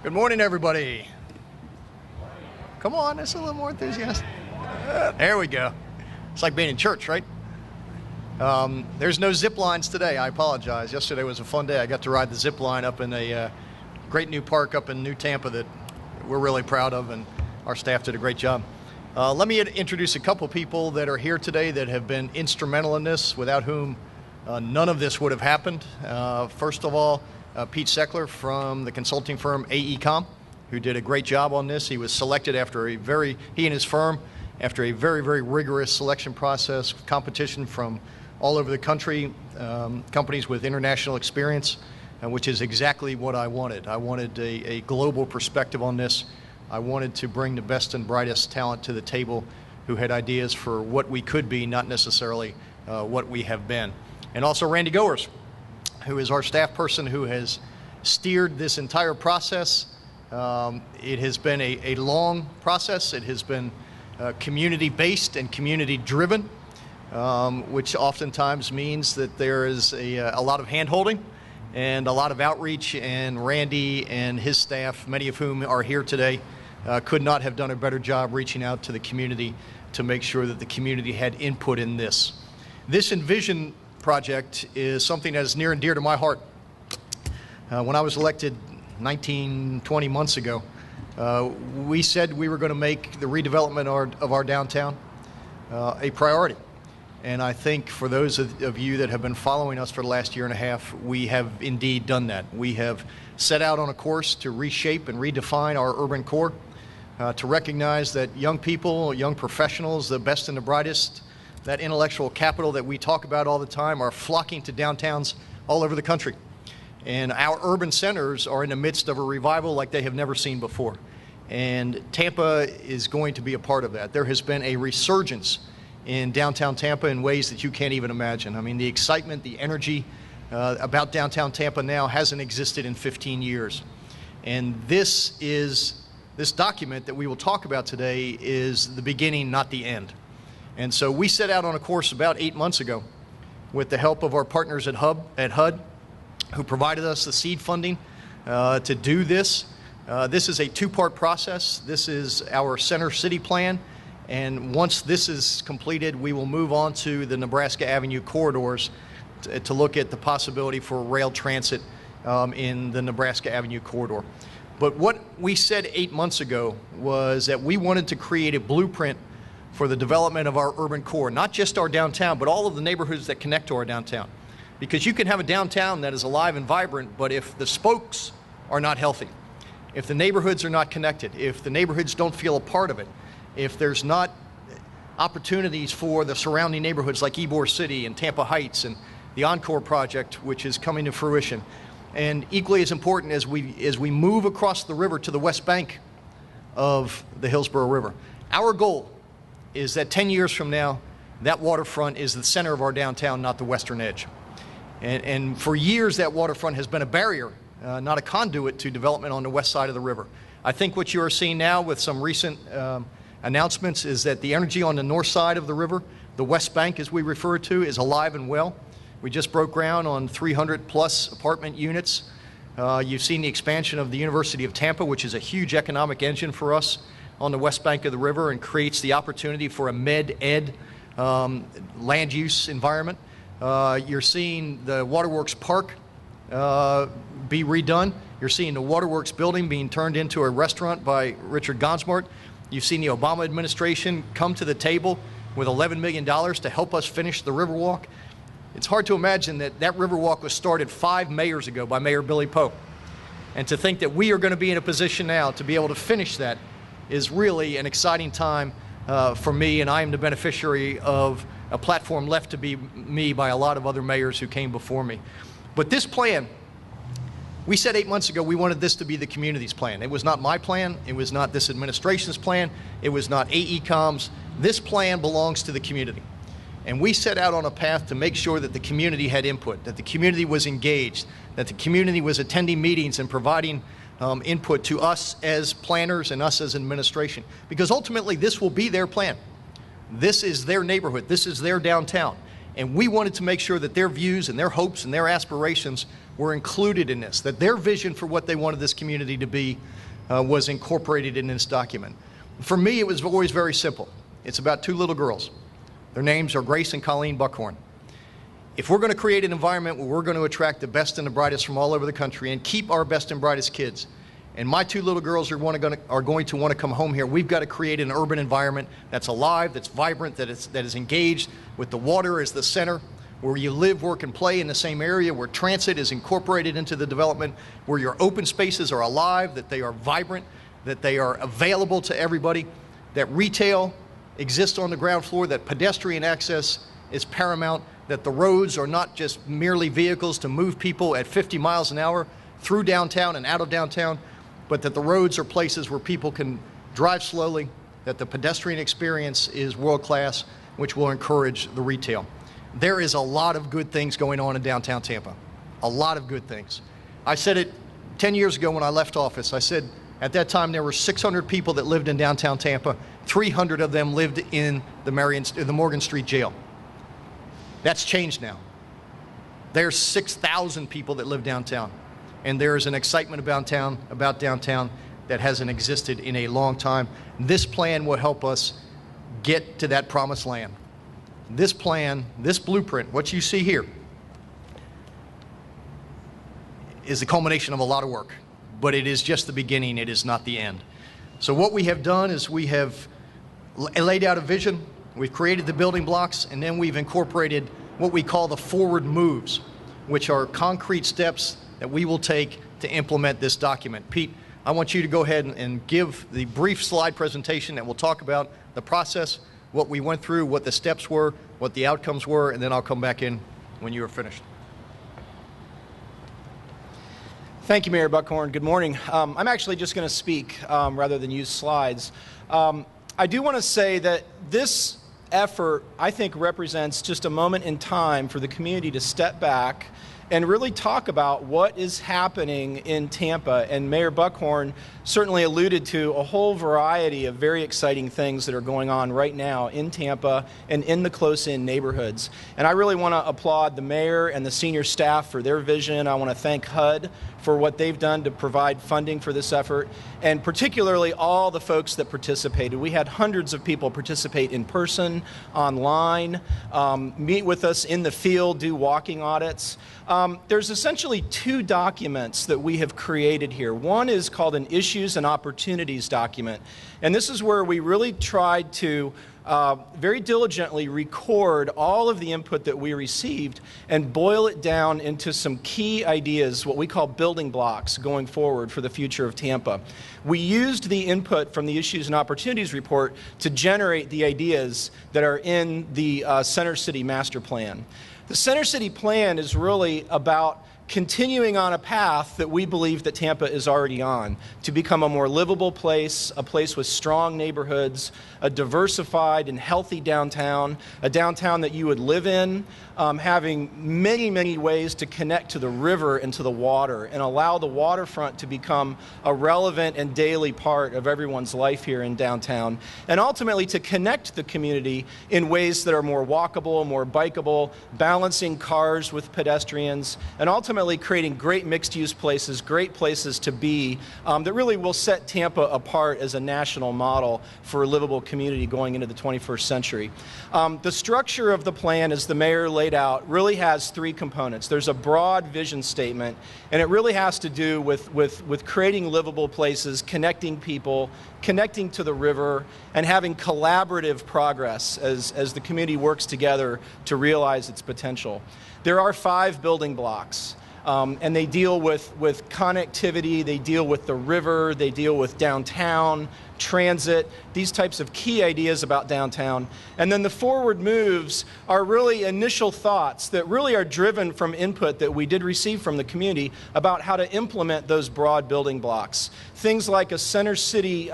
Good morning, everybody. Come on, that's a little more enthusiastic. There we go. It's like being in church, right? There's no zip lines today. I apologize. Yesterday was a fun day. I got to ride the zip line up in a great new park up in New Tampa that we're really proud of, and our staff did a great job. Let me introduce a couple people that are here today that have been instrumental in this, without whom none of this would have happened. First of all, Pete Seckler from the consulting firm AECom, who did a great job on this. He was selected after he and his firm, after a very, very rigorous selection process, competition from all over the country, companies with international experience, which is exactly what I wanted. I wanted a global perspective on this. I wanted to bring the best and brightest talent to the table who had ideas for what we could be, not necessarily what we have been. And also Randy Goers, who is our staff person who has steered this entire process. It has been a long process. It has been community-based and community-driven, which oftentimes means that there is a lot of hand-holding and a lot of outreach, and Randy and his staff, many of whom are here today, could not have done a better job reaching out to the community to make sure that the community had input in this. This InVision project is something that is near and dear to my heart. When I was elected 20 months ago, we said we were going to make the redevelopment of our downtown a priority. And I think for those of you that have been following us for the last year and a half, we have indeed done that. We have set out on a course to reshape and redefine our urban core, to recognize that young people, young professionals, the best and the brightest, that intellectual capital that we talk about all the time, are flocking to downtowns all over the country. And our urban centers are in the midst of a revival like they have never seen before. And Tampa is going to be a part of that. There has been a resurgence in downtown Tampa in ways that you can't even imagine. I mean, the excitement, the energy about downtown Tampa now hasn't existed in 15 years. And this document that we will talk about today is the beginning, not the end. And so we set out on a course about 8 months ago with the help of our partners at HUD, who provided us the seed funding to do this. This is a two-part process. This is our Center City Plan, and once this is completed, we will move on to the Nebraska Avenue corridors to look at the possibility for rail transit in the Nebraska Avenue corridor. But what we said 8 months ago was that we wanted to create a blueprint for the development of our urban core, not just our downtown, but all of the neighborhoods that connect to our downtown. Because you can have a downtown that is alive and vibrant, but if the spokes are not healthy, if the neighborhoods are not connected, if the neighborhoods don't feel a part of it, if there's not opportunities for the surrounding neighborhoods like Ybor City and Tampa Heights and the Encore project, which is coming to fruition, and equally as important as we move across the river to the west bank of the Hillsborough River, our goal is that 10 years from now, that waterfront is the center of our downtown, not the western edge. And for years, that waterfront has been a barrier, not a conduit to development on the west side of the river. I think what you are seeing now with some recent announcements is that the energy on the north side of the river, the west bank as we refer to, is alive and well. We just broke ground on 300 plus apartment units. You've seen the expansion of the University of Tampa, which is a huge economic engine for us on the west bank of the river and creates the opportunity for a med-ed land use environment. You're seeing the Waterworks Park be redone. You're seeing the Waterworks building being turned into a restaurant by Richard Gonsmart. You've seen the Obama administration come to the table with $11 million to help us finish the Riverwalk. It's hard to imagine that Riverwalk was started 5 mayors ago by Mayor Billy Poe. And to think that we are going to be in a position now to be able to finish that is really an exciting time for me, and I am the beneficiary of a platform left to be me by a lot of other mayors who came before me. But this plan, we said 8 months ago we wanted this to be the community's plan. It was not my plan. It was not this administration's plan. It was not AECOM's. This plan belongs to the community. And we set out on a path to make sure that the community had input, that the community was engaged, that the community was attending meetings and providing input to us as planners and us as administration. Because ultimately this will be their plan. This is their neighborhood. This is their downtown. And we wanted to make sure that their views and their hopes and their aspirations were included in this, that their vision for what they wanted this community to be was incorporated in this document. For me, it was always very simple. It's about two little girls. Their names are Grace and Colleen Buckhorn. If we're going to create an environment where we're going to attract the best and the brightest from all over the country and keep our best and brightest kids, and my two little girls are going to want to come home here, we've got to create an urban environment that's alive, that's vibrant, that is engaged with the water as the center, where you live, work, and play in the same area, where transit is incorporated into the development, where your open spaces are alive, that they are vibrant, that they are available to everybody, that retail exists on the ground floor, that pedestrian access is paramount, that the roads are not just merely vehicles to move people at 50 miles an hour through downtown and out of downtown, but that the roads are places where people can drive slowly, that the pedestrian experience is world-class, which will encourage the retail. There is a lot of good things going on in downtown Tampa, a lot of good things. I said it 10 years ago when I left office. I said at that time there were 600 people that lived in downtown Tampa. 300 of them lived in the Morgan Street Jail. That's changed now. There's 6,000 people that live downtown, and there is an excitement about downtown that hasn't existed in a long time. This plan will help us get to that promised land. This plan, this blueprint, what you see here, is the culmination of a lot of work, but it is just the beginning, it is not the end. So what we have done is we have laid out a vision, we've created the building blocks, and then we've incorporated what we call the forward moves, which are concrete steps that we will take to implement this document. Pete, I want you to go ahead and give the brief slide presentation that will talk about the process, what we went through, what the steps were, what the outcomes were, and then I'll come back in when you are finished. Thank you, Mayor Buckhorn. Good morning. I'm actually just going to speak rather than use slides. I do want to say that this effort, I think, represents just a moment in time for the community to step back and really talk about what is happening in Tampa. And Mayor Buckhorn certainly alluded to a whole variety of very exciting things that are going on right now in Tampa and in the close-in neighborhoods. And I really want to applaud the mayor and the senior staff for their vision. I want to thank HUD for what they've done to provide funding for this effort, and particularly all the folks that participated. We had hundreds of people participate in person, online, meet with us in the field, do walking audits. There's essentially two documents that we have created here. One is called an Issues and Opportunities document, and this is where we really tried to very diligently record all of the input that we received and boil it down into some key ideas, what we call building blocks going forward for the future of Tampa. We used the input from the Issues and Opportunities report to generate the ideas that are in the Center City Master Plan. The Center City Plan is really about continuing on a path that we believe that Tampa is already on, to become a more livable place, a place with strong neighborhoods, a diversified and healthy downtown, a downtown that you would live in, having many, many ways to connect to the river and to the water and allow the waterfront to become a relevant and daily part of everyone's life here in downtown, and ultimately to connect the community in ways that are more walkable, more bikeable, balancing cars with pedestrians, and ultimately creating great mixed-use places, great places to be, that really will set Tampa apart as a national model for a livable community going into the 21st century. The structure of the plan, as the mayor laid out, really has three components. There's a broad vision statement, and it really has to do with creating livable places, connecting people, connecting to the river, and having collaborative progress as the community works together to realize its potential. There are 5 building blocks. And they deal with connectivity, they deal with the river, they deal with downtown, transit, these types of key ideas about downtown. And then the forward moves are really initial thoughts that really are driven from input that we did receive from the community about how to implement those broad building blocks. Things like a Center City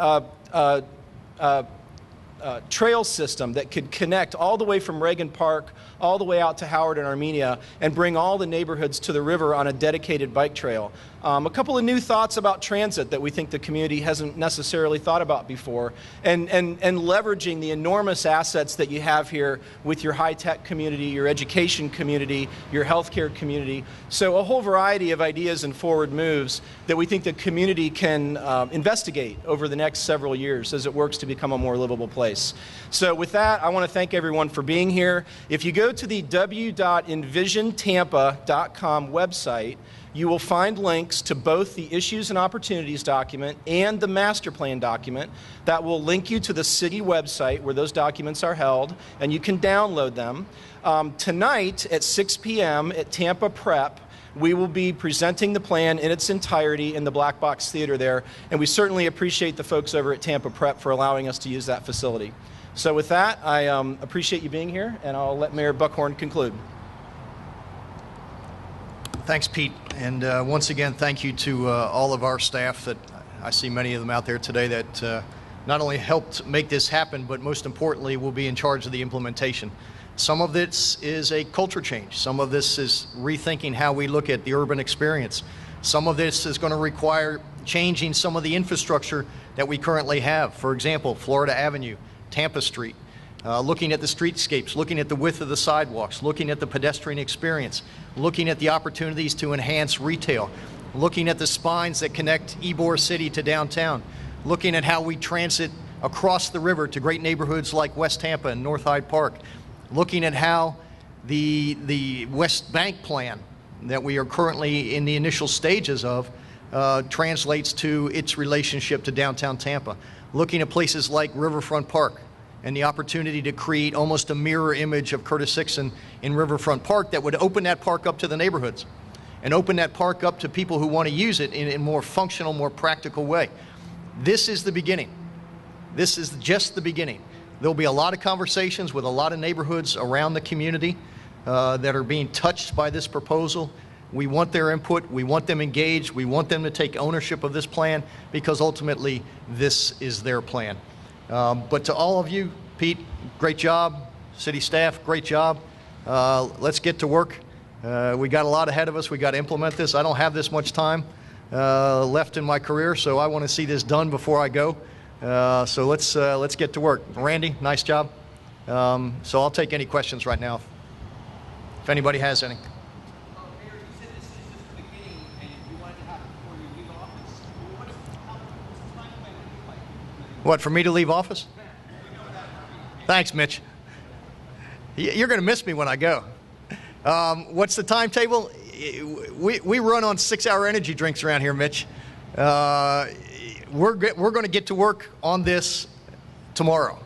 trail system that could connect all the way from Reagan Park all the way out to Howard and Armenia and bring all the neighborhoods to the river on a dedicated bike trail. A couple of new thoughts about transit that we think the community hasn't necessarily thought about before, and leveraging the enormous assets that you have here with your high-tech community, your education community, your healthcare community. So a whole variety of ideas and forward moves that we think the community can investigate over the next several years as it works to become a more livable place. So with that, I want to thank everyone for being here. If you go to the w.invisiontampa.com website, you will find links to both the Issues and Opportunities document and the Master Plan document that will link you to the city website where those documents are held, and you can download them. Tonight at 6 p.m. at Tampa Prep, we will be presenting the plan in its entirety in the Black Box Theater there, and we certainly appreciate the folks over at Tampa Prep for allowing us to use that facility. So with that, I appreciate you being here, and I'll let Mayor Buckhorn conclude. Thanks, Pete. And once again, thank you to all of our staff that I see many of them out there today that not only helped make this happen, but most importantly, will be in charge of the implementation. Some of this is a culture change. Some of this is rethinking how we look at the urban experience. Some of this is going to require changing some of the infrastructure that we currently have. For example, Florida Avenue, Tampa Street. Looking at the streetscapes, looking at the width of the sidewalks, looking at the pedestrian experience, looking at the opportunities to enhance retail, looking at the spines that connect Ybor City to downtown, looking at how we transit across the river to great neighborhoods like West Tampa and North Hyde Park, looking at how the West Bank plan that we are currently in the initial stages of translates to its relationship to downtown Tampa, looking at places like Riverfront Park, and the opportunity to create almost a mirror image of Curtis Sixon in Riverfront Park that would open that park up to the neighborhoods and open that park up to people who want to use it in a more functional, more practical way. This is the beginning. This is just the beginning. There'll be a lot of conversations with a lot of neighborhoods around the community that are being touched by this proposal. We want their input. We want them engaged. We want them to take ownership of this plan because ultimately this is their plan. But to all of you, Pete, great job. City staff, great job. Let's get to work. We got a lot ahead of us. We got to implement this. I don't have this much time left in my career, so I want to see this done before I go. So let's get to work. Randy, nice job. So I'll take any questions right now, if anybody has any. Mayor, you said this is just the beginning, and you wanted to have it before you leave office. What's the timeline look like? What, for me to leave office? Thanks, Mitch. You're going to miss me when I go. What's the timetable? We run on 6-hour energy drinks around here, Mitch. We're going to get to work on this tomorrow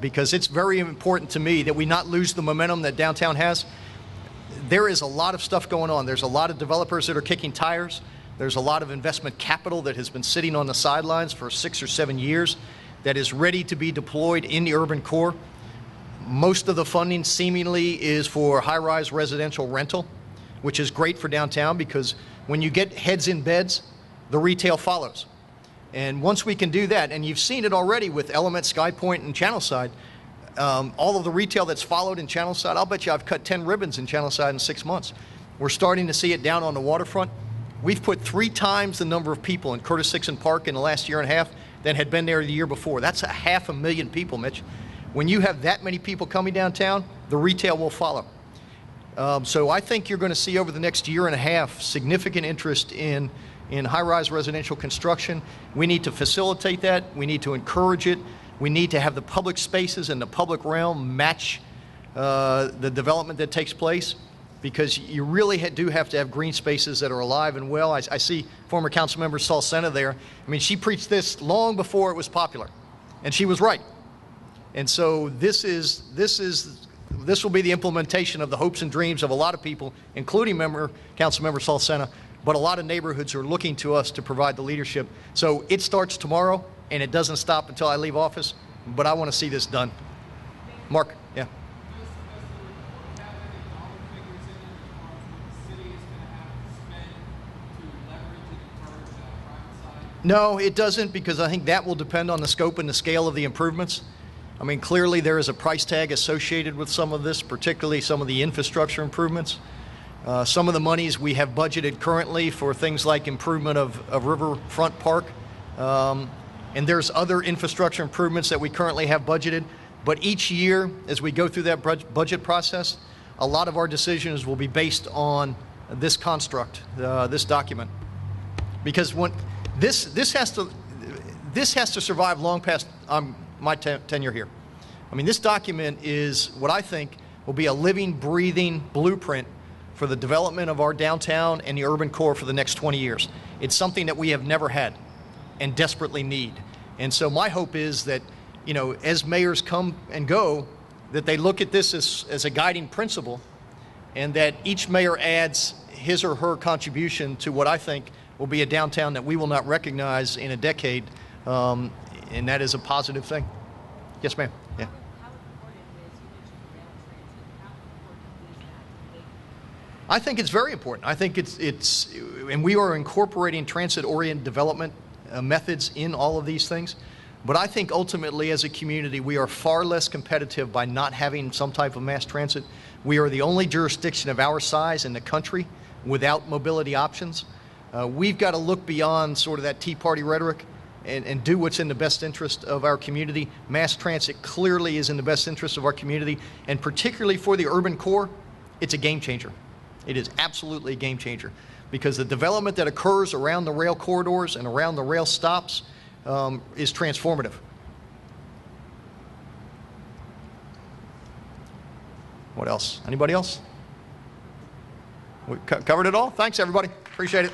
because it's very important to me that we not lose the momentum that downtown has. There is a lot of stuff going on. There's a lot of developers that are kicking tires. There's a lot of investment capital that has been sitting on the sidelines for 6 or 7 years that is ready to be deployed in the urban core. Most of the funding seemingly is for high-rise residential rental, which is great for downtown because when you get heads in beds, the retail follows. And once we can do that, and you've seen it already with Element, Sky Point, and Channelside, all of the retail that's followed in Channelside, I'll bet you I've cut 10 ribbons in Channelside in 6 months. We're starting to see it down on the waterfront. We've put 3 times the number of people in Curtis Sixon Park in the last year and a half than had been there the year before. That's 500,000 people, Mitch. When you have that many people coming downtown, the retail will follow. So I think you're going to see over the next year and a half significant interest in high-rise residential construction. We need to facilitate that. We need to encourage it. We need to have the public spaces and the public realm match the development that takes place, because you really do have to have green spaces that are alive and well. I see former council member Saul Sena there. I mean, she preached this long before it was popular, and she was right. And so this will be the implementation of the hopes and dreams of a lot of people, including council member Saul Sena, but a lot of neighborhoods are looking to us to provide the leadership. So it starts tomorrow, and it doesn't stop until I leave office, but I want to see this done. Mark, yeah. No, it doesn't, because I think that will depend on the scope and the scale of the improvements. I mean, clearly there is a price tag associated with some of this, particularly some of the infrastructure improvements. Some of the monies we have budgeted currently for things like improvement of Riverfront Park, and there's other infrastructure improvements that we currently have budgeted. But each year, as we go through that budget process, a lot of our decisions will be based on this construct, this document, because when this has to survive long past my tenure here. I mean, this document is what I think will be a living, breathing blueprint for the development of our downtown and the urban core for the next 20 years. It's something that we have never had and desperately need. And so my hope is that, you know, as mayors come and go, that they look at this as a guiding principle, and that each mayor adds his or her contribution to what I think will be a downtown that we will not recognize in a decade, and that is a positive thing. Yes, ma'am. Yeah. How important is, you mentioned rail transit, how important is that? I think it's very important. I think it's and we are incorporating transit-oriented development methods in all of these things. But I think ultimately as a community, we are far less competitive by not having some type of mass transit. We are the only jurisdiction of our size in the country without mobility options. We've got to look beyond sort of that Tea Party rhetoric and do what's in the best interest of our community. Mass transit clearly is in the best interest of our community, and particularly for the urban core, it's a game changer. It is absolutely a game changer, because the development that occurs around the rail corridors and around the rail stops is transformative. What else? Anybody else? We covered it all? Thanks, everybody. Appreciate it.